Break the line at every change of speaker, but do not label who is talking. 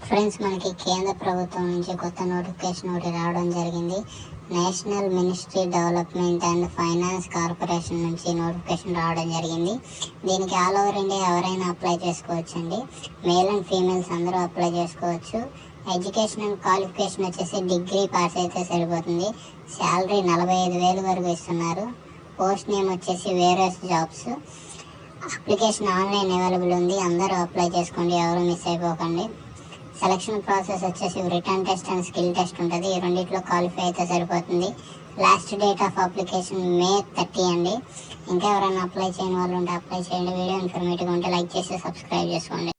Friends, మనకి కేంద్ర ప్రభుత్వం నుంచి కొత్త నోటిఫికేషన్ ఒకటి రావడం జరిగింది. National ministry development and finance corporation నుంచి నోటిఫికేషన్ రావడం జరిగింది. దీనికి ఆల్ ఓవర్ ఇండియా ఎవరైనా అప్లై చేసుకోవచ్చండి. మేల్ అండ్ ఫీమేల్స్ అందరూ అప్లై చేసుకోవచ్చు. ఎడ్యుకేషనల్ క్వాలిఫికేషన్ వచ్చేసి డిగ్రీ పాస్ అయితే సరిపోతుంది. శాలరీ 45,000 వరకు ఇస్తున్నారు. పోస్ట్ నేమ్ వచ్చేసి various jobs. Application online available ఉంది. అందరూ అప్లై చేసుకోండి, ఎవరు మిస్ అయిపోకండి. సెలక్షన్ ప్రాసెస్ వచ్చేసి return test and skill test ఉంటుంది. ఈ రెండిట్లో క్వాలిఫై అయితే సరిపోతుంది. Last date of application May 30 అండి. ఇంకా ఎవరైనా అప్లై చేయని వాళ్ళు ఉంటే అప్లై చేయండి. వీడియో ఇన్ఫర్మేటివ్గా ఉంటే లైక్ చేసి సబ్స్క్రైబ్ చేసుకోండి.